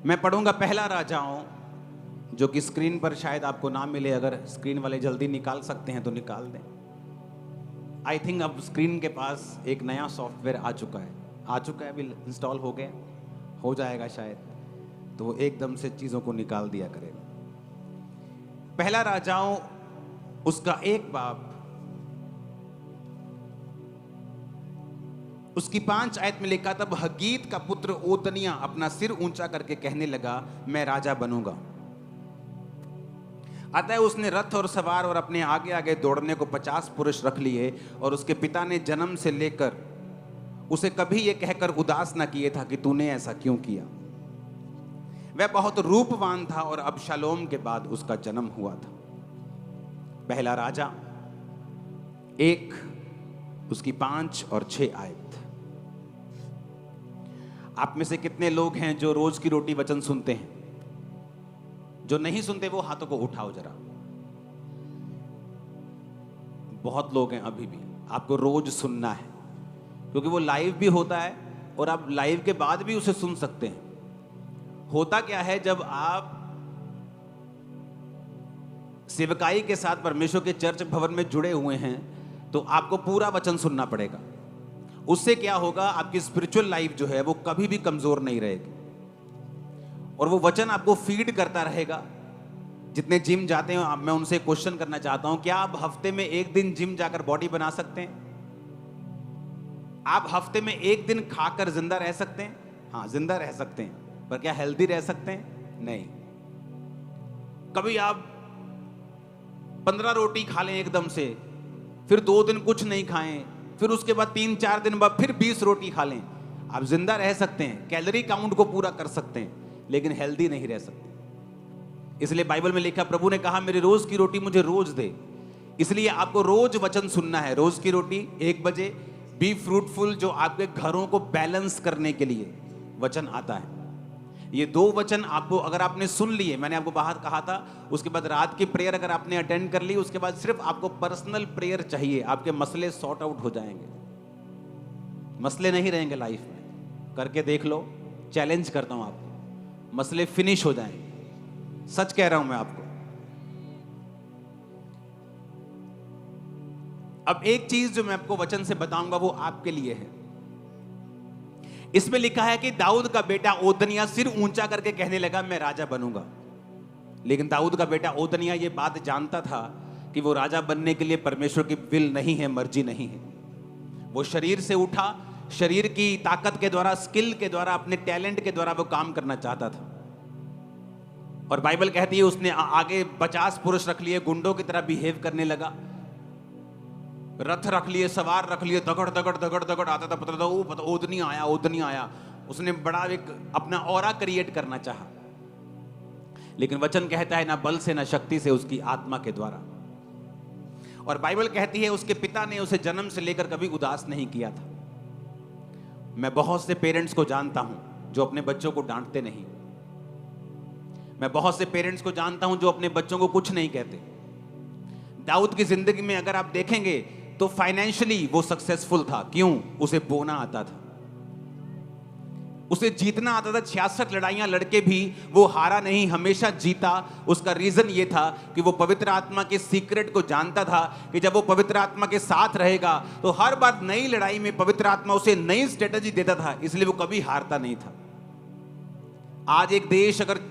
मैं पढ़ूंगा पहला राजाओं, जो कि स्क्रीन पर शायद आपको ना मिले। अगर स्क्रीन वाले जल्दी निकाल सकते हैं तो निकाल दें। आई थिंक अब स्क्रीन के पास एक नया सॉफ्टवेयर आ चुका है, अभी इंस्टॉल हो गया, हो जाएगा शायद, तो वो एकदम से चीज़ों को निकाल दिया करेगा। पहला राजाओं उसका एक बाब उसकी 5 आयत में लिखा, तब हगीत का पुत्र ओतनिया अपना सिर ऊंचा करके कहने लगा, मैं राजा बनूंगा। अतः उसने रथ और सवार और अपने आगे आगे दौड़ने को 50 पुरुष रख लिए, और उसके पिता ने जन्म से लेकर उसे कभी यह कहकर उदास न किए था कि तूने ऐसा क्यों किया। वह बहुत रूपवान था और अबशालोम के बाद उसका जन्म हुआ था। पहला राजा 1 उसकी 5 और 6 आयत। आप में से कितने लोग हैं जो रोज की रोटी वचन सुनते हैं? जो नहीं सुनते वो हाथों को उठाओ जरा। बहुत लोग हैं अभी भी। आपको रोज सुनना है, क्योंकि वो लाइव भी होता है और आप लाइव के बाद भी उसे सुन सकते हैं। होता क्या है, जब आप सेवकाई के साथ परमेश्वर के चर्च भवन में जुड़े हुए हैं तो आपको पूरा वचन सुनना पड़ेगा। उससे क्या होगा, आपकी स्पिरिचुअल लाइफ जो है वो कभी भी कमजोर नहीं रहेगी, और वो वचन आपको फीड करता रहेगा। जितने जिम जाते हैं, मैं उनसे क्वेश्चन करना चाहता हूं, क्या आप हफ्ते में 1 दिन जिम जाकर बॉडी बना सकते हैं? आप हफ्ते में 1 दिन खाकर जिंदा रह सकते हैं? हाँ, जिंदा रह सकते हैं, पर क्या हेल्दी रह सकते हैं? नहीं। कभी आप 15 रोटी खा लें एकदम से, फिर 2 दिन कुछ नहीं खाएं, फिर उसके बाद 3-4 दिन बाद फिर 20 रोटी खा लें, आप जिंदा रह सकते हैं, कैलोरी काउंट को पूरा कर सकते हैं, लेकिन हेल्दी नहीं रह सकते। इसलिए बाइबल में लिखा, प्रभु ने कहा मेरी रोज की रोटी मुझे रोज दे। इसलिए आपको रोज वचन सुनना है। रोज की रोटी 1 बजे। बी फ्रूटफुल, जो आपके घरों को बैलेंस करने के लिए वचन आता है। ये 2 वचन आपको, अगर आपने सुन लिए, मैंने आपको बाहर कहा था, उसके बाद रात की प्रेयर अगर आपने अटेंड कर ली, उसके बाद सिर्फ आपको पर्सनल प्रेयर चाहिए, आपके मसले सॉर्ट आउट हो जाएंगे। मसले नहीं रहेंगे लाइफ में। करके देख लो, चैलेंज करता हूं आपको, मसले फिनिश हो जाएंगे। सच कह रहा हूं मैं आपको। अब एक चीज जो मैं आपको वचन से बताऊंगा वो आपके लिए है। इसमें लिखा है कि दाऊद का बेटा ओतनिया सिर ऊंचा करके कहने लगा, मैं राजा बनूंगा। लेकिन दाऊद का बेटा ओतनिया ये बात जानता था कि वो राजा बनने के लिए परमेश्वर की विल नहीं है, मर्जी नहीं है। वो शरीर से उठा, शरीर की ताकत के द्वारा, स्किल के द्वारा, अपने टैलेंट के द्वारा वो काम करना चाहता था। और बाइबल कहती है उसने आगे 50 पुरुष रख लिए, गुंडों की तरह बिहेव करने लगा। रथ रख लिए, सवार रख लिए, दगड़ दगड़ दगड़ दगड़ आता था, पता था ओदनी आया, ओदनी आया। उसने बड़ा एक अपना ऑरा क्रिएट करना चाहा। लेकिन वचन कहता है ना बल से ना शक्ति से, उसकी आत्मा के द्वारा। और बाइबल कहती है उसके पिता ने उसे जन्म से लेकर कभी उदास नहीं किया था। मैं बहुत से पेरेंट्स को जानता हूं जो अपने बच्चों को डांटते नहीं। मैं बहुत से पेरेंट्स को जानता हूं जो अपने बच्चों को कुछ नहीं कहते। दाऊद की जिंदगी में अगर आप देखेंगे तो फाइनेंशियली वो सक्सेसफुल था। क्यों? उसे बोना आता था, उसे जीतना आता था। 66 लड़ाइयां लड़के भी वो हारा नहीं, हमेशा जीता। उसका रीजन ये था कि वो पवित्र आत्मा के सीक्रेट को जानता था कि जब वो पवित्र आत्मा के साथ रहेगा तो हर बार नई लड़ाई में पवित्र आत्मा उसे नई स्ट्रेटजी देता था, इसलिए वो कभी हारता नहीं था। आज एक देश अगर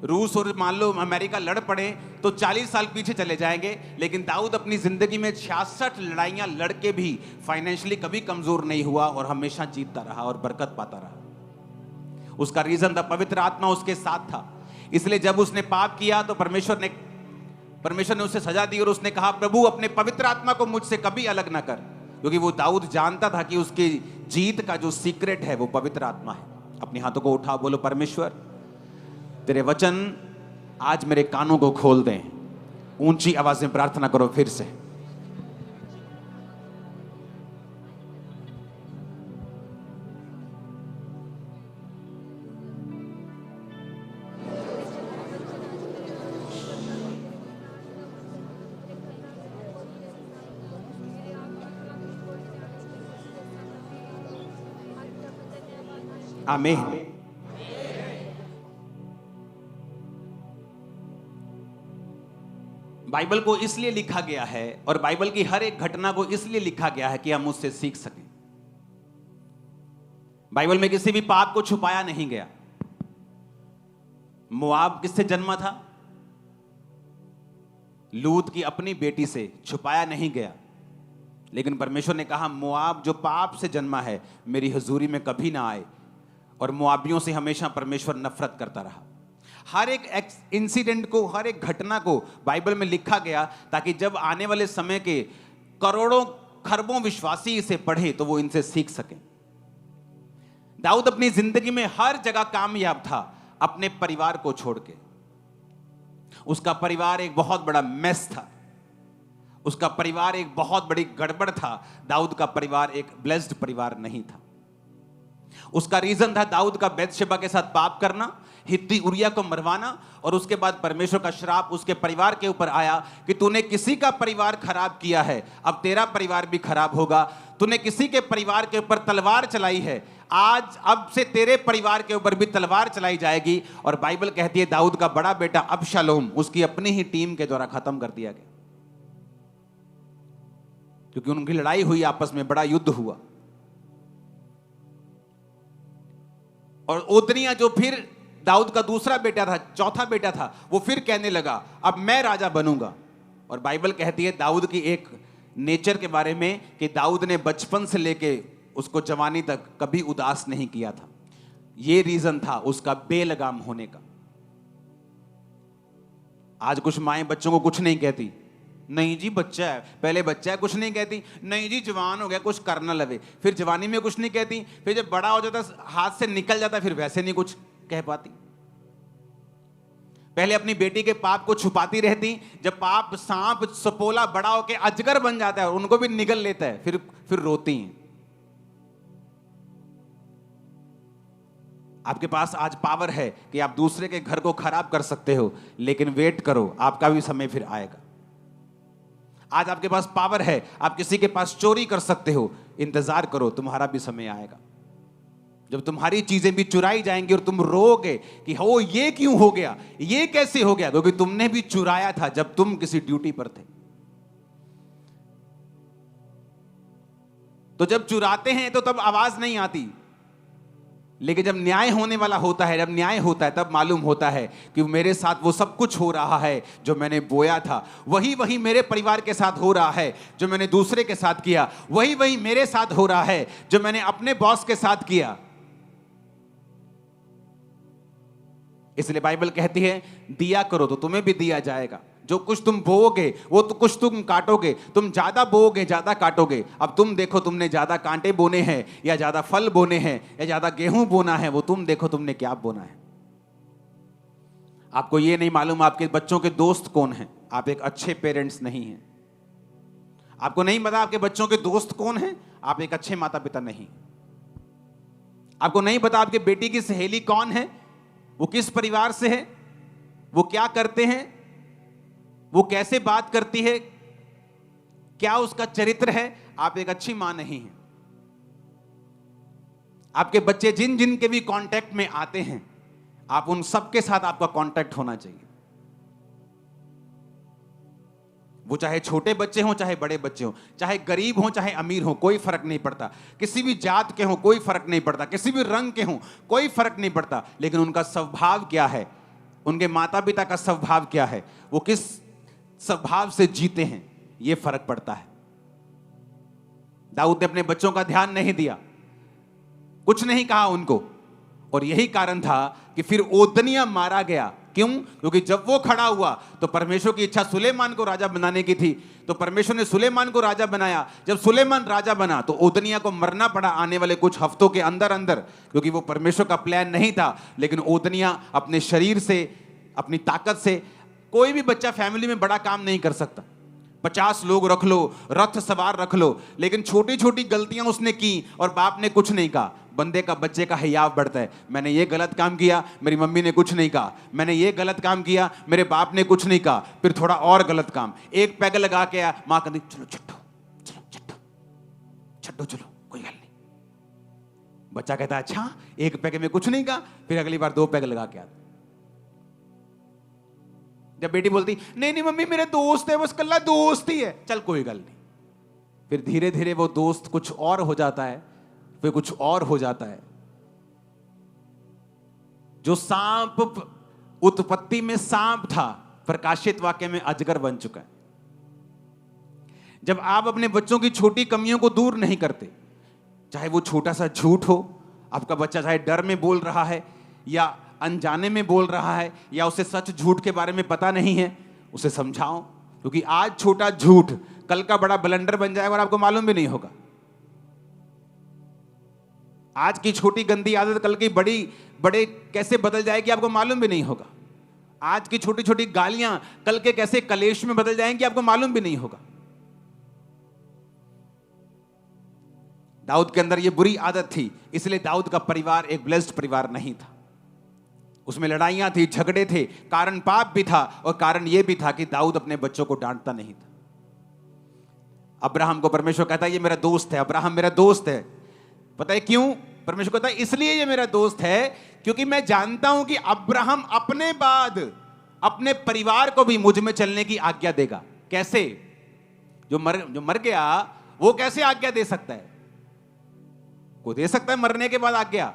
रूस और मान लो अमेरिका लड़ पड़े तो 40 साल पीछे चले जाएंगे, लेकिन दाऊद अपनी जिंदगी में 66 लड़ाइयां लड़के भी फाइनेंशियली कभी कमजोर नहीं हुआ और हमेशा जीतता रहा और बरकत पाता रहा। उसका रीजन था पवित्र आत्मा उसके साथ था। इसलिए जब उसने पाप किया तो परमेश्वर ने उसे सजा दी और उसने कहा, प्रभु अपने पवित्र आत्मा को मुझसे कभी अलग ना कर, क्योंकि वो दाऊद जानता था कि उसकी जीत का जो सीक्रेट है वो पवित्र आत्मा है। अपने हाथों को उठा, बोलो, परमेश्वर तेरे वचन आज मेरे कानों को खोल दें। ऊंची आवाज में प्रार्थना करो फिर से। आमीन। बाइबल को इसलिए लिखा गया है और बाइबल की हर एक घटना को इसलिए लिखा गया है कि हम उससे सीख सकें। बाइबल में किसी भी पाप को छुपाया नहीं गया। मोआब किससे जन्मा था? लूत की अपनी बेटी से, छुपाया नहीं गया। लेकिन परमेश्वर ने कहा मोआब जो पाप से जन्मा है मेरी हुजूरी में कभी ना आए, और मोआबियों से हमेशा परमेश्वर नफरत करता रहा। हर एक इंसिडेंट को, हर एक घटना को बाइबल में लिखा गया ताकि जब आने वाले समय के करोड़ों खरबों विश्वासी इसे पढ़े तो वो इनसे सीख सकें। दाऊद अपनी जिंदगी में हर जगह कामयाब था, अपने परिवार को छोड़ के। उसका परिवार एक बहुत बड़ा मेस था, उसका परिवार एक बहुत बड़ी गड़बड़ था। दाऊद का परिवार एक ब्लेस्ड परिवार नहीं था। उसका रीजन था दाऊद का बैतशेबा के साथ पाप करना, हित्ती उरिया को मरवाना, और उसके बाद परमेश्वर का श्राप उसके परिवार के ऊपर आया कि तूने किसी का परिवार खराब किया है, अब तेरा परिवार भी खराब होगा। तूने किसी के परिवार के ऊपर तलवार चलाई है, आज अब से तेरे परिवार के ऊपर भी तलवार चलाई जाएगी। और बाइबल कहती है दाऊद का बड़ा बेटा अबशालोम उसकी अपनी ही टीम के द्वारा खत्म कर दिया गया, क्योंकि उनकी लड़ाई हुई, आपस में बड़ा युद्ध हुआ। और ओदनिया जो फिर दाऊद का दूसरा बेटा था, चौथा बेटा था, वो फिर कहने लगा अब मैं राजा बनूंगा। और बाइबल कहती है दाऊद की एक नेचर के बारे में कि दाऊद ने बचपन से लेके उसको जवानी तक कभी उदास नहीं किया था। ये रीजन था उसका बेलगाम होने का। आज कुछ माएं बच्चों को कुछ नहीं कहती, नहीं जी बच्चा है, पहले बच्चा है कुछ नहीं कहती, नहीं जी जवान हो गया कुछ करना लगे, फिर जवानी में कुछ नहीं कहती, फिर जब बड़ा हो जाता हाथ से निकल जाता फिर वैसे नहीं कुछ कह पाती। पहले अपनी बेटी के पाप को छुपाती रहती, जब पाप सांप सपोला बड़ा होकर अजगर बन जाता है और उनको भी निगल लेता है फिर रोती हैं। आपके पास आज पावर है कि आप दूसरे के घर को खराब कर सकते हो, लेकिन वेट करो आपका भी समय फिर आएगा। आज आपके पास पावर है, आप किसी के पास चोरी कर सकते हो, इंतजार करो तुम्हारा भी समय आएगा जब तुम्हारी चीजें भी चुराई जाएंगी और तुम रोओगे कि हो ये क्यों हो गया, ये कैसे हो गया, क्योंकि तुमने भी चुराया था जब तुम किसी ड्यूटी पर थे। तो जब चुराते हैं तो तब आवाज नहीं आती, लेकिन जब न्याय होने वाला होता है, जब न्याय होता है तब मालूम होता है कि मेरे साथ वो सब कुछ हो रहा है जो मैंने बोया था, वही वही मेरे परिवार के साथ हो रहा है जो मैंने दूसरे के साथ किया, वही वही मेरे साथ हो रहा है जो मैंने अपने बॉस के साथ किया। इसलिए बाइबल कहती है दिया करो तो तुम्हें भी दिया जाएगा, जो कुछ तुम बोओगे वो तो कुछ तुम काटोगे, तुम ज्यादा बोओगे ज्यादा काटोगे। अब तुम देखो तुमने ज्यादा कांटे बोने हैं या ज्यादा फल बोने हैं या ज्यादा गेहूं बोना है, वो तुम देखो तुमने क्या बोना है। आपको ये नहीं मालूम आपके बच्चों के दोस्त कौन हैं, आप एक अच्छे पेरेंट्स नहीं हैं। आपको नहीं पता आपके बच्चों के दोस्त कौन हैं, आप एक अच्छे माता पिता नहीं। आपको नहीं पता आपके बेटी की सहेली कौन है, वो किस परिवार से है, वो क्या करते हैं, वो कैसे बात करती है, क्या उसका चरित्र है, आप एक अच्छी मां नहीं हैं। आपके बच्चे जिन जिन के भी कांटेक्ट में आते हैं, आप उन सबके साथ आपका कांटेक्ट होना चाहिए। वो चाहे छोटे बच्चे हों चाहे बड़े बच्चे हों, चाहे गरीब हों चाहे अमीर हों, कोई फर्क नहीं पड़ता, किसी भी जात के हों कोई फर्क नहीं पड़ता, किसी भी रंग के हों कोई फर्क नहीं पड़ता, लेकिन उनका स्वभाव क्या है, उनके माता पिता का स्वभाव क्या है, वो किस स्वभाव से जीते हैं, ये फर्क पड़ता है। दाऊद ने अपने बच्चों का ध्यान नहीं दिया, कुछ नहीं कहा उनको, और यही कारण था कि फिर ओदनिया मारा गया। क्यों? क्योंकि जब वो खड़ा हुआ तो परमेश्वर की इच्छा सुलेमान को राजा बनाने की थी, तो परमेश्वर ने सुलेमान को राजा बनाया। जब सुलेमान राजा बना तो ओदनिया को मरना पड़ा आने वाले कुछ हफ्तों के अंदर अंदर, क्योंकि वो परमेश्वर का प्लान नहीं था। लेकिन ओदनिया अपने शरीर से, अपनी ताकत से, कोई भी बच्चा फैमिली में बड़ा काम नहीं कर सकता, 50 लोग रख लो, रथ सवार रख लो, लेकिन छोटी छोटी गलतियां उसने की और बाप ने कुछ नहीं कहा। बंदे का, बच्चे का हियाव बढ़ता है, मैंने ये गलत काम किया, मेरी मम्मी ने कुछ नहीं कहा, मैंने ये गलत काम किया, मेरे बाप ने कुछ नहीं कहा, फिर थोड़ा और गलत काम, एक पैग लगा के आया, मां कहती चलो छट्टो, चलो छट्टो, छट्टो चलो कोई गल नहीं। बच्चा कहता है अच्छा एक पैग में कुछ नहीं कहा, फिर अगली बार 2 पैग लगा के आता। जब बेटी बोलती नहीं नहीं मम्मी मेरे दोस्त है, बस कल्ला दोस्त ही है, चल कोई गल नहीं, फिर धीरे धीरे वो दोस्त कुछ और हो जाता है, फिर कुछ और हो जाता है। जो सांप उत्पत्ति में सांप था, प्रकाशित वाक्य में अजगर बन चुका है। जब आप अपने बच्चों की छोटी कमियों को दूर नहीं करते, चाहे वो छोटा सा झूठ हो, आपका बच्चा चाहे डर में बोल रहा है या अनजाने में बोल रहा है या उसे सच झूठ के बारे में पता नहीं है, उसे समझाओ, क्योंकि आज छोटा झूठ कल का बड़ा ब्लंडर बन जाएगा और आपको मालूम भी नहीं होगा। आज की छोटी गंदी आदत कल की बड़े कैसे बदल जाएगी आपको मालूम भी नहीं होगा। आज की छोटी छोटी गालियां कल के कैसे कलेश में बदल जाएंगी आपको मालूम भी नहीं होगा। दाऊद के अंदर यह बुरी आदत थी, इसलिए दाऊद का परिवार एक ब्लेस्ड परिवार नहीं था। उसमें लड़ाइयां थी, झगड़े थे, कारण पाप भी था और कारण यह भी था कि दाऊद अपने बच्चों को डांटता नहीं था। अब्राहम को परमेश्वर कहता है ये मेरा दोस्त है, अब्राहम मेरा दोस्त है। पता है क्यों? परमेश्वर कहता है इसलिए ये मेरा दोस्त है क्योंकि मैं जानता हूं कि अब्राहम अपने बाद अपने परिवार को भी मुझ में चलने की आज्ञा देगा। कैसे? जो मर गया वो कैसे आज्ञा दे सकता है? को दे सकता है मरने के बाद आज्ञा,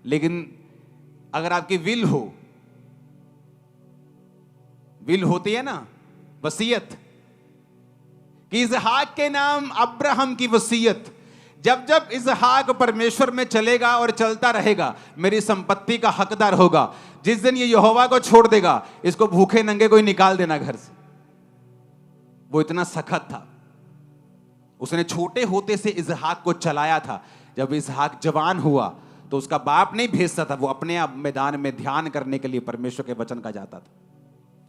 लेकिन अगर आपकी विल होती है ना, वसीयत कि इसहाक के नाम अब्राहम की वसीयत, जब जब इसहाक परमेश्वर में चलेगा और चलता रहेगा मेरी संपत्ति का हकदार होगा। जिस दिन ये यहोवा को छोड़ देगा इसको भूखे नंगे कोई निकाल देना घर से। वो इतना सख्त था। उसने छोटे होते से इसहाक को चलाया था। जब इसहाक जवान हुआ तो उसका बाप नहीं भेजता था, वो अपने आप मैदान में ध्यान करने के लिए परमेश्वर के वचन का जाता था,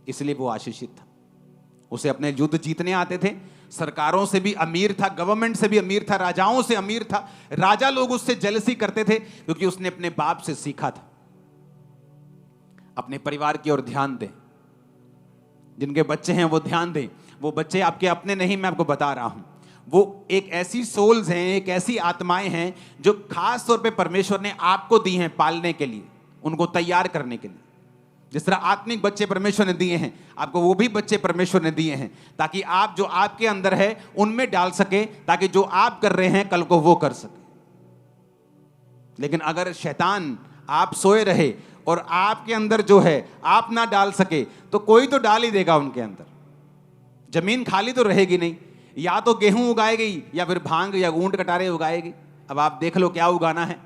इसलिए वो आशीषित था। उसे अपने युद्ध जीतने आते थे, सरकारों से भी अमीर था, गवर्नमेंट से भी अमीर था, राजाओं से अमीर था। राजा लोग उससे जेलसी करते थे क्योंकि उसने अपने बाप से सीखा था। अपने परिवार की ओर ध्यान दें। जिनके बच्चे हैं वो ध्यान दें। वो बच्चे आपके अपने नहीं, मैं आपको बता रहा हूं, वो एक ऐसी सोल्स हैं, एक ऐसी आत्माएं हैं जो खास तौर पे परमेश्वर ने आपको दी हैं पालने के लिए, उनको तैयार करने के लिए। जिस तरह आत्मिक बच्चे परमेश्वर ने दिए हैं आपको, वो भी बच्चे परमेश्वर ने दिए हैं ताकि आप जो आपके अंदर है उनमें डाल सके, ताकि जो आप कर रहे हैं कल को वो कर सके। लेकिन अगर शैतान आप सोए रहे और आपके अंदर जो है आप ना डाल सके तो कोई तो डाल ही देगा उनके अंदर। जमीन खाली तो रहेगी नहीं, या तो गेहूं उगाएगी या फिर भांग या ऊंट कटारे उगाएगी। अब आप देख लो क्या उगाना है।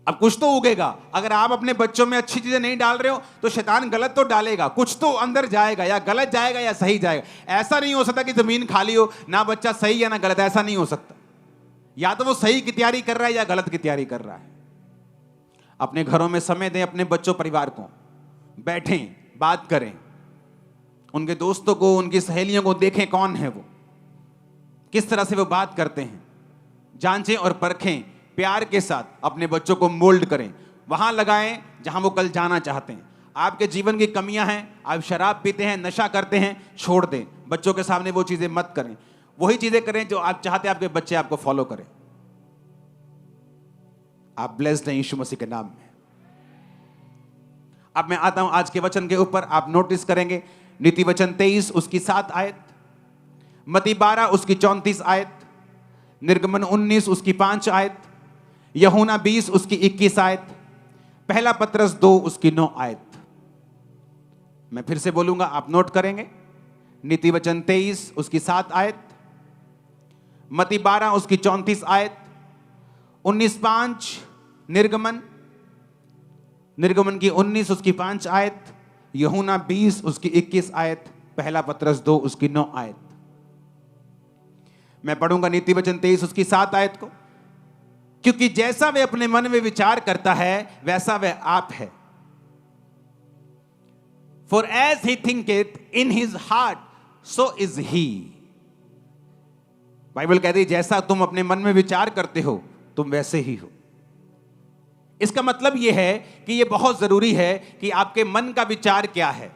अब कुछ तो उगेगा। अगर आप अपने बच्चों में अच्छी चीजें नहीं डाल रहे हो तो शैतान गलत तो डालेगा, कुछ तो अंदर जाएगा, या गलत जाएगा या सही जाएगा। ऐसा नहीं हो सकता कि जमीन खाली हो ना बच्चा सही या ना गलत, ऐसा नहीं हो सकता। या तो वो सही की तैयारी कर रहा है या गलत की तैयारी कर रहा है। अपने घरों में समय दें, अपने बच्चों परिवार को, बैठें, बात करें, उनके दोस्तों को, उनकी सहेलियों को देखें कौन है वो, किस तरह से वो बात करते हैं, जांचें और परखें। प्यार के साथ अपने बच्चों को मोल्ड करें, वहां लगाएं जहां वो कल जाना चाहते हैं। आपके जीवन की कमियां हैं, आप शराब पीते हैं, नशा करते हैं, छोड़ दें। बच्चों के सामने वो चीजें मत करें, वही चीजें करें जो आप चाहते हैं आपके बच्चे आपको फॉलो करें। आप ब्लेस्ड हैं यीशु मसीह के नाम में। अब मैं आता हूं आज के वचन के ऊपर। आप नोटिस करेंगे नीति वचन 23 उसकी 7 आयत, मती 12 उसकी 34 आयत, निर्गमन 19 उसकी 5 आयत, यूहन्ना 20 उसकी 21 आयत, पहला पत्रस 2 उसकी 9 आयत। मैं फिर से बोलूंगा, आप नोट करेंगे। नीति वचन 23 उसकी 7 आयत, मती 12 उसकी 34 आयत, 19:5 निर्गमन की 19 उसकी 5 आयत, यूहन्ना 20 उसकी 21 आयत, पहला पत्रस 2 उसकी 9 आयत। मैं पढ़ूंगा नीति वचन 23 उसकी 7 आयत को। क्योंकि जैसा वह अपने मन में विचार करता है वैसा वह आप है। For as he thinketh in his heart, so is he. Bible कहती है जैसा तुम अपने मन में विचार करते हो तुम वैसे ही हो। इसका मतलब यह है कि यह बहुत जरूरी है कि आपके मन का विचार क्या है,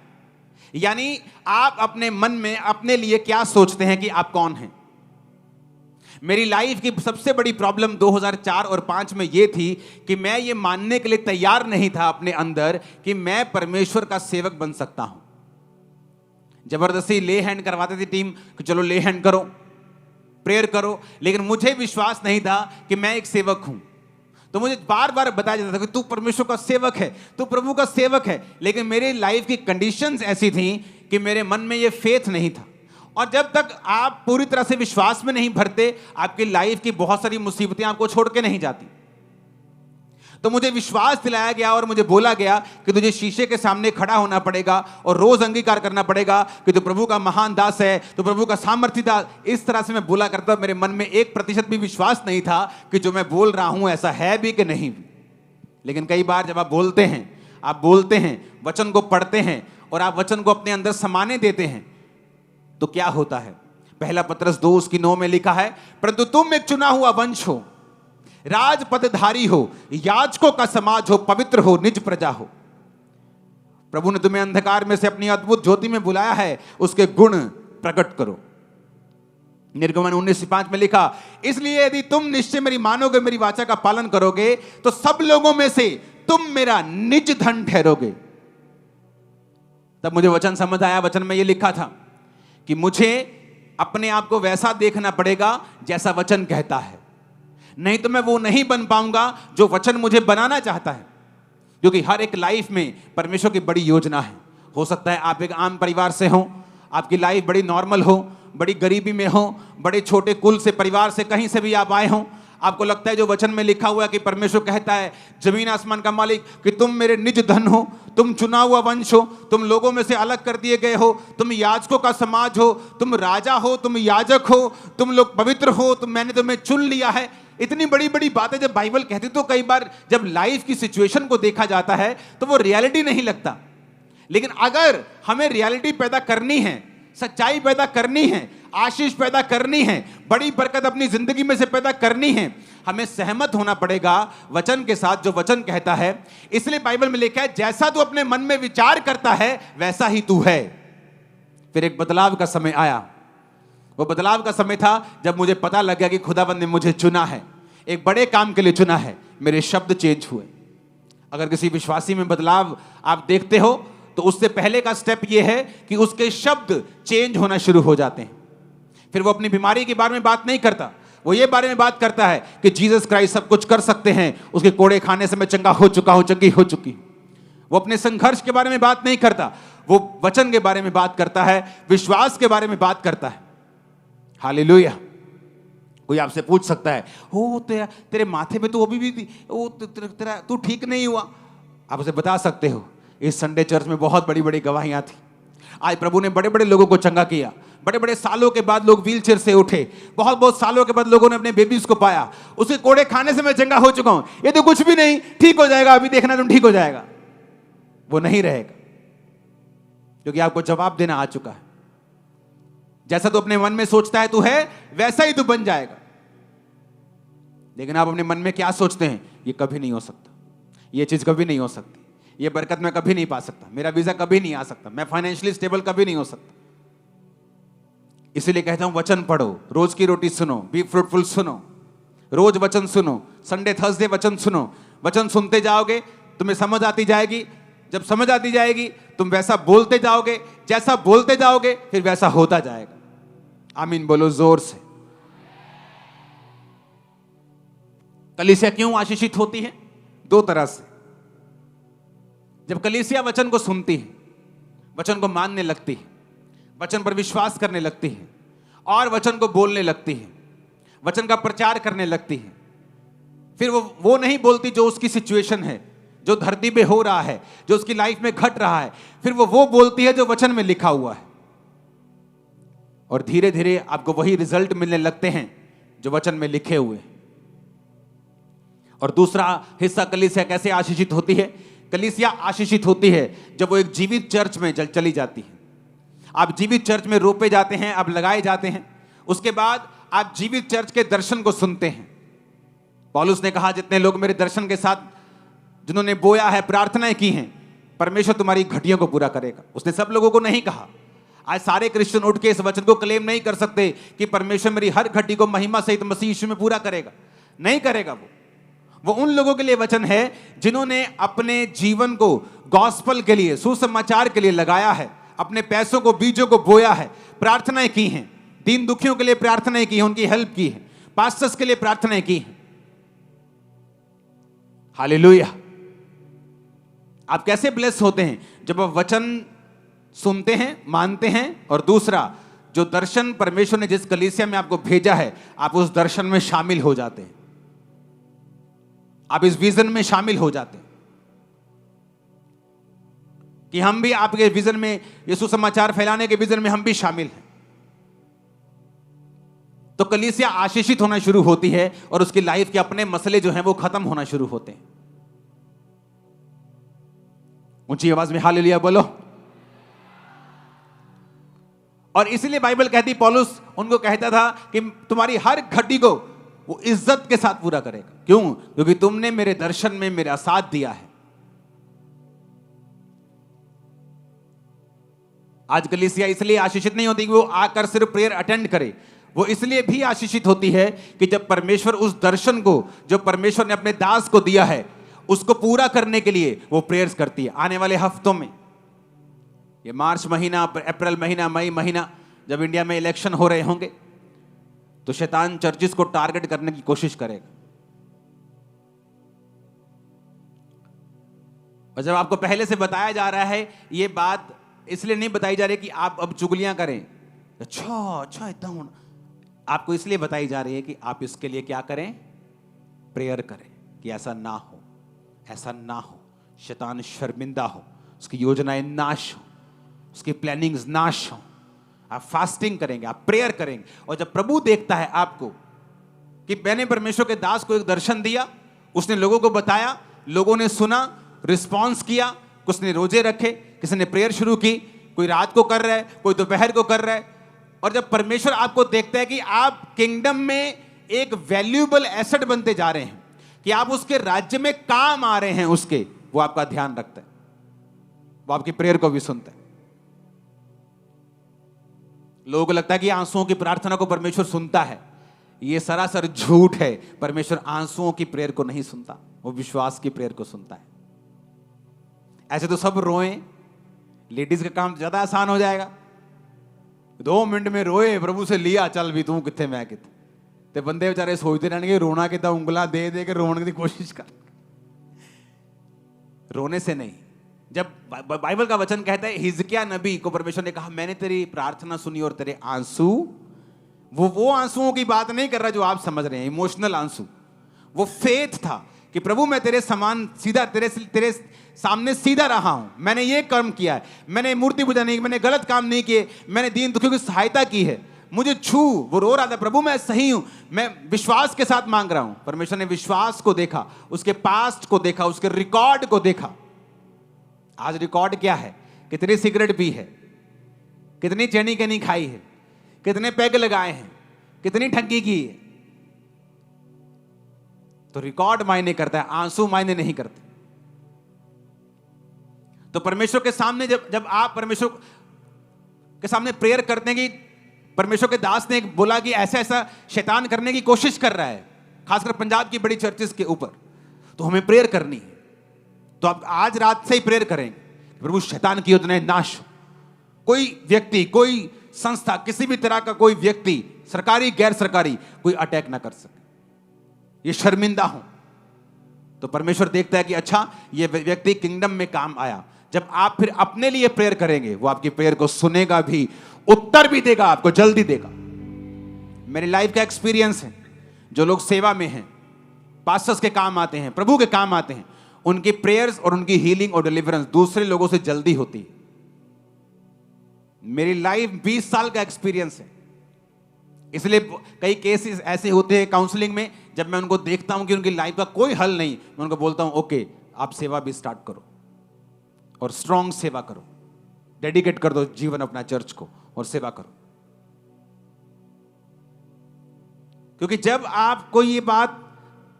यानी आप अपने मन में अपने लिए क्या सोचते हैं कि आप कौन हैं। मेरी लाइफ की सबसे बड़ी प्रॉब्लम 2004 और 5 में ये थी कि मैं ये मानने के लिए तैयार नहीं था अपने अंदर कि मैं परमेश्वर का सेवक बन सकता हूं। जबरदस्ती ले हैंड करवाती थी टीम कि चलो ले हैंड करो, प्रेयर करो, लेकिन मुझे विश्वास नहीं था कि मैं एक सेवक हूं। तो मुझे बार बार बताया जाता था कि तू परमेश्वर का सेवक है, तू प्रभु का सेवक है, लेकिन मेरी लाइफ की कंडीशंस ऐसी थी कि मेरे मन में ये फेथ नहीं था। और जब तक आप पूरी तरह से विश्वास में नहीं भरते, आपकी लाइफ की बहुत सारी मुसीबतें आपको छोड़ के नहीं जाती। तो मुझे विश्वास दिलाया गया और मुझे बोला गया कि तुझे शीशे के सामने खड़ा होना पड़ेगा और रोज अंगीकार करना पड़ेगा कि तू प्रभु का महान दास है, तू प्रभु का सामर्थी दास। इस तरह से मैं बोला करता, मेरे मन में 1% भी विश्वास नहीं था कि जो मैं बोल रहा हूं ऐसा है भी कि नहीं भी। लेकिन कई बार जब आप बोलते हैं, वचन को पढ़ते हैं और आप वचन को अपने अंदर समाने देते हैं, तो क्या होता है? पहला पत्रस 2:9 में लिखा है, परंतु तुम एक चुना हुआ वंश हो, राज पदधारी हो, याजकों का समाज हो, पवित्र हो, निज प्रजा हो। प्रभु ने तुम्हें अंधकार में से अपनी अद्भुत ज्योति में बुलाया है, उसके गुण प्रकट करो। निर्गमन 19:5 में लिखा, इसलिए यदि तुम निश्चय मेरी मानोगे, मेरी वाचा का पालन करोगे, तो सब लोगों में से तुम मेरा निज धन ठहरोगे। तब मुझे वचन समझ आया। वचन में यह लिखा था कि मुझे अपने आप को वैसा देखना पड़ेगा जैसा वचन कहता है, नहीं तो मैं वो नहीं बन पाऊंगा जो वचन मुझे बनाना चाहता है। क्योंकि हर एक लाइफ में परमेश्वर की बड़ी योजना है। हो सकता है आप एक आम परिवार से हो, आपकी लाइफ बड़ी नॉर्मल हो, बड़ी गरीबी में हो, बड़े छोटे कुल से परिवार से कहीं से भी आप आए हो। आपको लगता है जो वचन में लिखा हुआ है कि परमेश्वर कहता है, जमीन आसमान का मालिक, कि तुम मेरे निज धन हो, तुम चुना हुआ वंश हो, तुम लोगों में से अलग कर दिए गए हो, तुम याजकों का समाज हो, तुम राजा हो, तुम याजक हो, तुम लोग पवित्र हो, मैंने तुम्हें चुन लिया है। इतनी बड़ी बड़ी बातें जब बाइबल कहती, तो कई बार जब लाइफ की सिचुएशन को देखा जाता है तो वो रियलिटी नहीं लगता। लेकिन अगर हमें रियलिटी पैदा करनी है, सच्चाई पैदा करनी है, आशीष पैदा करनी है, बड़ी बरकत अपनी जिंदगी में से पैदा करनी है, हमें सहमत होना पड़ेगा वचन के साथ, जो वचन कहता है। इसलिए बाइबल में लिखा है, जैसा तू अपने मन में विचार करता है वैसा ही तू है। फिर एक बदलाव का समय आया। वो बदलाव का समय था जब मुझे पता लग गया कि खुदाबंद ने मुझे चुना है, एक बड़े काम के लिए चुना है। मेरे शब्द चेंज हुए। अगर किसी विश्वासी में बदलाव आप देखते हो तो उससे पहले का स्टेप यह है कि उसके शब्द चेंज होना शुरू हो जाते हैं। फिर वो अपनी बीमारी के बारे में बात नहीं करता, वो ये बारे में बात करता है कि जीसस क्राइस्ट सब कुछ कर सकते हैं, उसके कोड़े खाने से मैं चंगा हो चुका हूं, चंगी हो चुकी। वो अपने संघर्ष के बारे में बात नहीं करता, वो वचन के बारे में बात करता है, विश्वास के बारे में बात करता है। हालेलुया। कोई आपसे पूछ सकता है, हो तेरे माथे पे तो अभी भी वो तेरा तू ठीक नहीं हुआ। आप उसे बता सकते हो, इस संडे चर्च में बहुत बड़ी बड़ी गवाहियां थी। आज प्रभु ने बड़े बड़े लोगों को चंगा किया। बड़े बड़े सालों के बाद लोग व्हील चेयर से उठे, बहुत बहुत सालों के बाद लोगों ने अपने बेबीज को पाया। उसके कोड़े खाने से मैं चंगा हो चुका हूं, ये तो कुछ भी नहीं, ठीक हो जाएगा, अभी देखना तुम ठीक हो जाएगा। वो नहीं रहेगा, क्योंकि आपको जवाब देना आ चुका है। जैसा तू अपने मन में सोचता है तू है, वैसा ही तू बन जाएगा। लेकिन आप अपने मन में क्या सोचते हैं? ये कभी नहीं हो सकता, ये चीज कभी नहीं हो सकती, ये बरकत मैं कभी नहीं पा सकता, मेरा वीजा कभी नहीं आ सकता, मैं फाइनेंशियली स्टेबल कभी नहीं हो सकता। इसीलिए कहता हूं, वचन पढ़ो, रोज की रोटी सुनो, बी फ्रूटफुल सुनो, रोज वचन सुनो, संडे थर्सडे वचन सुनो। वचन सुनते जाओगे, तुम्हें समझ आती जाएगी। जब समझ आती जाएगी, तुम वैसा बोलते जाओगे, जैसा बोलते जाओगे फिर वैसा होता जाएगा। आमीन बोलो जोर से। कलीसिया क्यों आशीषित होती है? दो तरह से। जब कलीसिया वचन को सुनती है, वचन को मानने लगती है, वचन पर विश्वास करने लगती है और वचन को बोलने लगती है, वचन का प्रचार करने लगती है, फिर वो नहीं बोलती जो उसकी सिचुएशन है, जो धरती पे हो रहा है, जो उसकी लाइफ में घट रहा है, फिर वो बोलती है जो वचन में लिखा हुआ है। और धीरे धीरे आपको वही रिजल्ट मिलने लगते हैं जो वचन में लिखे हुए हैं। और दूसरा हिस्सा, कलीसिया कैसे आशीषित होती है? कलीसिया आशीषित होती है जब वो एक जीवित चर्च में चली जाती है। आप जीवित चर्च में रोपे जाते हैं, आप लगाए जाते हैं, उसके बाद आप जीवित चर्च के दर्शन को सुनते हैं। पौलुस ने कहा, जितने लोग मेरे दर्शन के साथ जिन्होंने बोया है, प्रार्थनाएं की हैं, परमेश्वर तुम्हारी घटियों को पूरा करेगा। उसने सब लोगों को नहीं कहा। आज सारे क्रिश्चियन उठ के इस वचन को क्लेम नहीं कर सकते कि परमेश्वर मेरी हर घटी को महिमा सहित मसीह यीशु में पूरा करेगा। नहीं करेगा। वो उन लोगों के लिए वचन है जिन्होंने अपने जीवन को गॉस्पल के लिए, सुसमाचार के लिए लगाया है, अपने पैसों को, बीजों को बोया है, प्रार्थनाएं की हैं, दीन दुखियों के लिए प्रार्थनाएं की हैं, उनकी हेल्प की है, पास्टर्स के लिए प्रार्थनाएं की हैं। हालेलुया। आप कैसे ब्लेस होते हैं? जब आप वचन सुनते हैं, मानते हैं, और दूसरा जो दर्शन परमेश्वर ने जिस कलीसिया में आपको भेजा है, आप उस दर्शन में शामिल हो जाते हैं, आप इस विजन में शामिल हो जाते हैं कि हम भी आपके विजन में, यीशु समाचार फैलाने के विजन में हम भी शामिल हैं। तो कलीसिया आशीषित होना शुरू होती है और उसकी लाइफ के अपने मसले जो हैं वो खत्म होना शुरू होते हैं। ऊंची आवाज में हालेलुया बोलो। और इसलिए बाइबल कहती, पौलुस उनको कहता था कि तुम्हारी हर घटी को वो इज्जत के साथ पूरा करेगा। क्यों? क्योंकि तुमने मेरे दर्शन में मेरा साथ दिया है। आज कलीसिया इसलिए आशीषित नहीं होती कि वो आकर सिर्फ प्रेयर अटेंड करे, वो इसलिए भी आशीषित होती है कि जब परमेश्वर उस दर्शन को जो परमेश्वर ने अपने दास को दिया है उसको पूरा करने के लिए वो प्रेयर्स करती है। आने वाले हफ्तों में, ये मार्च महीना, अप्रैल महीना, मई महीना, जब इंडिया में इलेक्शन हो रहे होंगे तो शैतान चर्चिस को टारगेट करने की कोशिश करेगा। और जब आपको पहले से बताया जा रहा है, ये बात इसलिए नहीं बताई जा रही कि आप अब चुगलियां करें, अच्छा इतना होना, आपको इसलिए बताई जा रही है कि आप इसके लिए क्या करें? प्रेयर करें कि ऐसा ना हो, ऐसा ना हो, शैतान शर्मिंदा हो, उसकी योजनाएं नाश हो, उसकी प्लानिंग्स नाश हो। आप फास्टिंग करेंगे, आप प्रेयर करेंगे, और जब प्रभु देखता है आपको कि मैंने परमेश्वर के दास को एक दर्शन दिया, उसने लोगों को बताया, लोगों ने सुना, रिस्पॉन्स किया, कुछ ने रोजे रखे, किसी ने प्रेयर शुरू की, कोई रात को कर रहा है, कोई दोपहर को कर रहा है, और जब परमेश्वर आपको देखता है कि आप किंगडम में एक वैल्यूएबल एसेट बनते जा रहे हैं, कि आप उसके राज्य में काम आ रहे हैं, उसके वो आपका ध्यान रखता है, वो आपकी प्रेयर को भी सुनता है। लोगों को लगता है कि आंसुओं की प्रार्थना को परमेश्वर सुनता है, ये सरासर झूठ है। परमेश्वर आंसुओं की प्रेयर को नहीं सुनता, वो विश्वास की प्रेयर को सुनता है। ऐसे तो सब रोएं, लेडीज का काम ज्यादा आसान हो जाएगा, 2 मिनट में रोए, प्रभु से लिया, चल भी तू कितने मैं कितने, तो बंदे बेचारे सोचते रहने रोना कितना, उंगला दे दे के रोने की कोशिश कर। रोने से नहीं। जब बाइबल का वचन कहता है, हिजकिय्याह नबी को परमेश्वर ने कहा, मैंने तेरी प्रार्थना सुनी और तेरे आंसू, वो आंसुओं की बात नहीं कर रहा जो आप समझ रहे हैं, इमोशनल आंसू, वो फेथ था कि प्रभु मैं तेरे समान सीधा, तेरे सामने सीधा रहा हूं, मैंने ये कर्म किया है, मैंने मूर्ति पूजा नहीं की, मैंने गलत काम नहीं किए, मैंने दीन दुखियों की सहायता की है, मुझे छू। वो रो रहा था, प्रभु मैं सही हूं, मैं विश्वास के साथ मांग रहा हूं। परमेश्वर ने विश्वास को देखा, उसके पास्ट को देखा, उसके रिकॉर्ड को देखा। आज रिकॉर्ड क्या है? कितनी सिगरेट पी है, कितनी चैनी कैनी खाई है, कितने पैग लगाए हैं, कितनी ठगी की है। तो रिकॉर्ड मायने करता है, आंसू मायने नहीं करते। तो परमेश्वर के सामने जब आप परमेश्वर के सामने प्रेयर करते हैं कि परमेश्वर के दास ने बोला कि ऐसा ऐसा शैतान करने की कोशिश कर रहा है, खासकर पंजाब की बड़ी चर्चेस के ऊपर, तो हमें प्रेयर करनी है। तो आप आज रात से ही प्रेयर करेंगे, प्रभु शैतान की योजनाएं नाश हो। कोई व्यक्ति, कोई संस्था, किसी भी तरह का कोई व्यक्ति, सरकारी गैर सरकारी, कोई अटैक ना कर सके, ये शर्मिंदा हो। तो परमेश्वर देखता है कि अच्छा ये व्यक्ति किंगडम में काम आया। जब आप फिर अपने लिए प्रेयर करेंगे, वो आपकी प्रेयर को सुनेगा भी, उत्तर भी देगा, आपको जल्दी देगा। मेरी लाइफ का एक्सपीरियंस है, जो लोग सेवा में हैं, पास्टर्स के काम आते हैं, प्रभु के काम आते हैं, उनकी प्रेयर्स और उनकी हीलिंग और डिलीवरेंस दूसरे लोगों से जल्दी होती है। मेरी लाइफ 20 साल का एक्सपीरियंस है। इसलिए कई केसेस ऐसे होते हैं काउंसलिंग में, जब मैं उनको देखता हूं कि उनकी लाइफ का कोई हल नहीं, मैं उनको बोलता हूं ओके आप सेवा भी स्टार्ट करो और स्ट्रॉन्ग सेवा करो, डेडिकेट कर दो जीवन अपना चर्च को और सेवा करो। क्योंकि जब आपको ये बात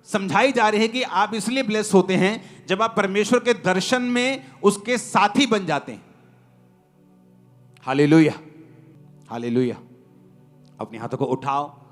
समझाई जा रही है कि आप इसलिए ब्लेस होते हैं जब आप परमेश्वर के दर्शन में उसके साथी बन जाते हैं। हालेलुया। हालेलुया। अपने हाथों को उठाओ